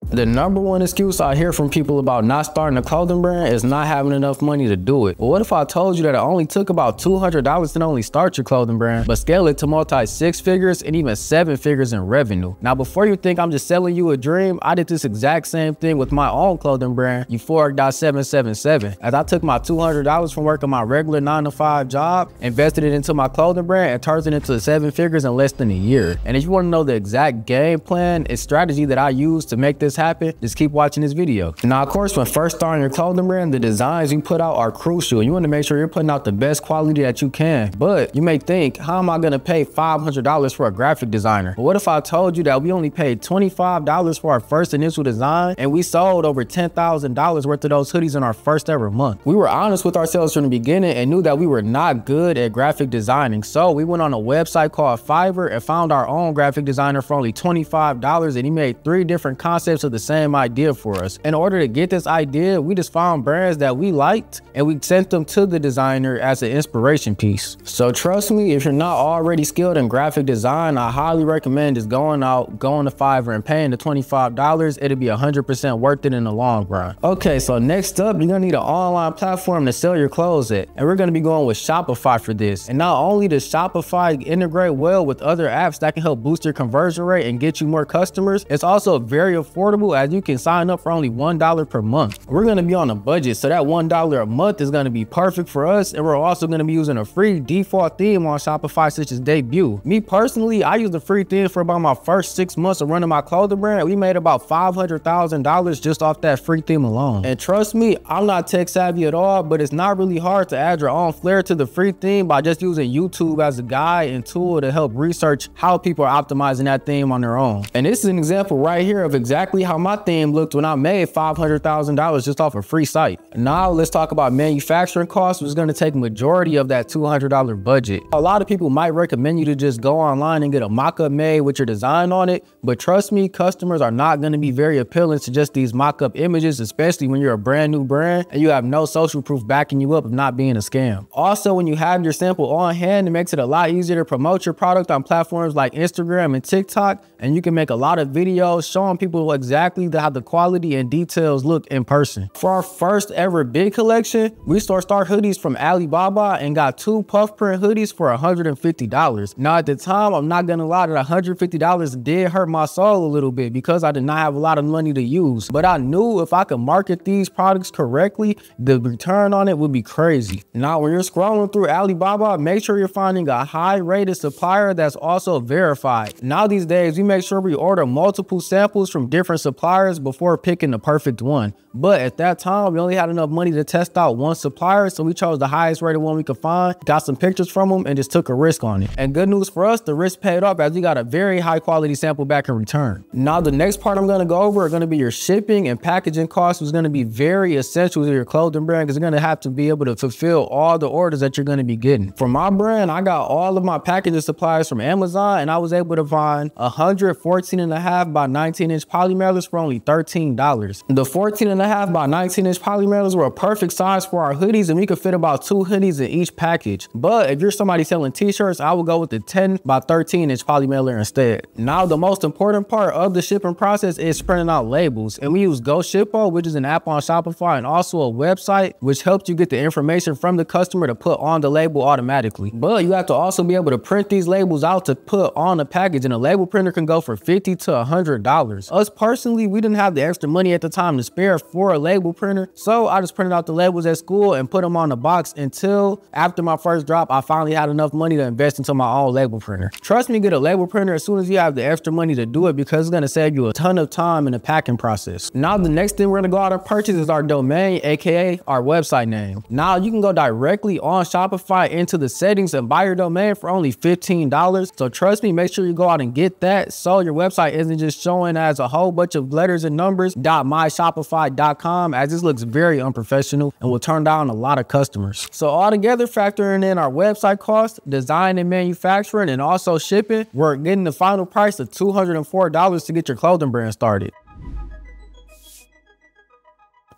The number one excuse I hear from people about not starting a clothing brand is not having enough money to do it. But what if I told you that it only took about $200 to not only start your clothing brand, but scale it to multi 6 figures and even 7 figures in revenue? Now, before you think I'm just selling you a dream, I did this exact same thing with my own clothing brand, Euphoric.777. As I took my $200 from working my regular 9-to-5 job, invested it into my clothing brand, and turned it into 7 figures in less than a year. And if you want to know the exact game plan and strategy that I use to make this happen, just keep watching this video. Now, of course, when first starting your clothing brand, the designs you put out are crucial. You want to make sure you're putting out the best quality that you can. But you may think, how am I going to pay $500 for a graphic designer? But what if I told you that we only paid $25 for our first initial design and we sold over $10,000 worth of those hoodies in our first ever month? We were honest with ourselves from the beginning and knew that we were not good at graphic designing. So we went on a website called Fiverr and found our own graphic designer for only $25, and he made 3 different concepts of the same idea for us. In order to get this idea, we just found brands that we liked and we sent them to the designer as an inspiration piece. So trust me, if you're not already skilled in graphic design, I highly recommend just going to Fiverr and paying the $25. It'll be 100% worth it in the long run. Okay, so next up, you're gonna need an online platform to sell your clothes at. And we're gonna be going with Shopify for this. And not only does Shopify integrate well with other apps that can help boost your conversion rate and get you more customers, it's also very affordable as you can sign up for only $1 per month. We're gonna be on a budget, so that $1 a month is gonna be perfect for us. And we're also gonna be using a free default theme on Shopify, such as Debut. Me personally, I used the free theme for about my first 6 months of running my clothing brand. We made about $500,000 just off that free theme alone. And trust me, I'm not tech savvy at all, but it's not really hard to add your own flair to the free theme by just using YouTube as a guide and tool to help research how people are optimizing that theme on their own. And this is an example right here of exactly how my theme looked when I made $500,000 just off a free site. Now let's talk about manufacturing costs, which is going to take majority of that $200 budget. A lot of people might recommend you to just go online and get a mock-up made with your design on it, but trust me, customers are not going to be very appealing to just these mock-up images, especially when you're a brand new brand and you have no social proof backing you up of not being a scam. Also, when you have your sample on hand, it makes it a lot easier to promote your product on platforms like Instagram and TikTok, and you can make a lot of videos showing people exactly how the quality and details look in person. For our first ever big collection, we sourced our hoodies from Alibaba and got 2 puff print hoodies for $150. Now at the time, I'm not gonna lie, that $150 did hurt my soul a little bit because I did not have a lot of money to use, but I knew if I could market these products correctly, the return on it would be crazy. Now when you're scrolling through Alibaba, make sure you're finding a high rated supplier that's also verified. Now these days, we make sure we order multiple samples from different suppliers before picking the perfect one. But at that time, we only had enough money to test out one supplier, so we chose the highest rated one we could find, got some pictures from them, and just took a risk on it. And good news for us, the risk paid off as we got a very high quality sample back in return. Now the next part I'm gonna go over are gonna be your shipping and packaging costs, which is gonna be very essential to your clothing brand because you're gonna have to be able to fulfill all the orders that you're gonna be getting. For my brand, I got all of my packaging supplies from Amazon, and I was able to find 100 14.5 by 19-inch poly mailers for only $13. The 14.5 by 19-inch poly mailers were a perfect size for our hoodies, and we could fit about 2 hoodies in each package. But if you're somebody selling t-shirts, I would go with the 10 by 13-inch poly mailer instead. Now the most important part of the shipping process is printing out labels, and we use GoShippo, which is an app on Shopify and also a website which helps you get the information from the customer to put on the label automatically. But you have to also be able to print these labels out to put on the package, and a label printer can go for $50 to $100. Us personally, we didn't have the extra money at the time to spare for a label printer, so I just printed out the labels at school and put them on the box until after my first drop, I finally had enough money to invest into my own label printer. Trust me, get a label printer as soon as you have the extra money to do it because it's gonna save you a ton of time in the packing process. Now the next thing we're gonna go out and purchase is our domain, aka our website name. Now you can go directly on Shopify into the settings and buy your domain for only $15. So trust me, make sure you go out and get that so your website isn't just showing as a whole bunch of letters and numbers .myshopify.com, as this looks very unprofessional and will turn down a lot of customers. So altogether, factoring in our website cost, design and manufacturing, and also shipping, we're getting the final price of $204 to get your clothing brand started.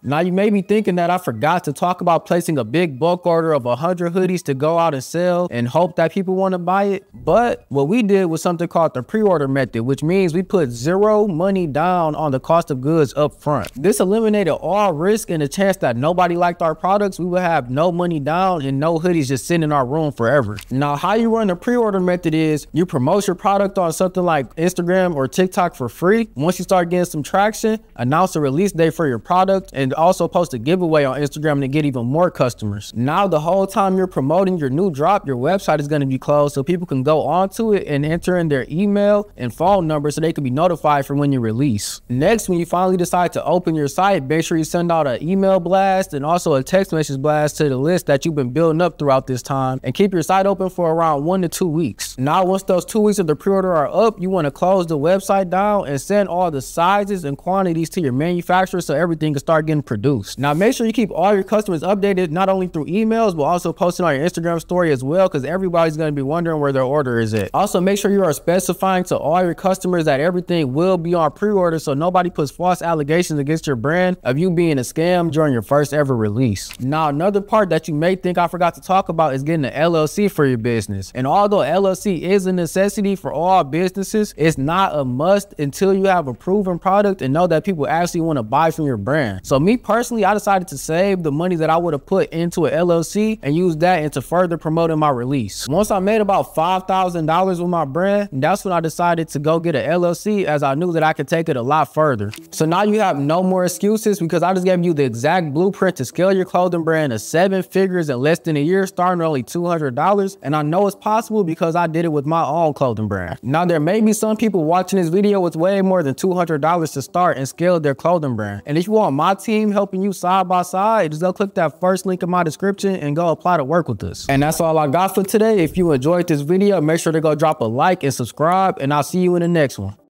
Now you may be thinking that I forgot to talk about placing a big bulk order of 100 hoodies to go out and sell and hope that people want to buy it. But what we did was something called the pre-order method, which means we put zero money down on the cost of goods up front. This eliminated all risk and the chance that nobody liked our products. We would have no money down and no hoodies just sitting in our room forever. Now, how you run the pre-order method is you promote your product on something like Instagram or TikTok for free. Once you start getting some traction, announce a release date for your product and also post a giveaway on Instagram to get even more customers. Now, the whole time you're promoting your new drop, your website is going to be closed so people can go onto it and enter in their email and phone number so they can be notified for when you release. Next, when you finally decide to open your site, make sure you send out an email blast and also a text message blast to the list that you've been building up throughout this time, and keep your site open for around 1 to 2 weeks. Now, once those 2 weeks of the pre-order are up, you want to close the website down and send all the sizes and quantities to your manufacturer so everything can start getting produced. Now, make sure you keep all your customers updated, not only through emails, but also posting on your Instagram story as well, because everybody's going to be wondering where their order is at. Also, make sure you are specifying to all your customers that everything will be on pre-order so nobody puts false allegations against your brand of you being a scam during your first ever release. Now, another part that you may think I forgot to talk about is getting an LLC for your business. And although LLC is a necessity for all businesses, it's not a must until you have a proven product and know that people actually want to buy from your brand. So me personally, I decided to save the money that I would have put into an LLC and use that into further promoting my release. Once I made about $5,000 with my brand, that's when I decided to go get an LLC, as I knew that I could take it a lot further. So now you have no more excuses, because I just gave you the exact blueprint to scale your clothing brand to 7 figures in less than a year, starting at only $200. And I know it's possible because I did it with my own clothing brand. Now, there may be some people watching this video with way more than $200 to start and scale their clothing brand. And if you want my team helping you side by side, just go click that first link in my description and go apply to work with us. And that's all I got for today. If you enjoyed this video, make sure to go drop a like and subscribe, and I'll see you in the next one.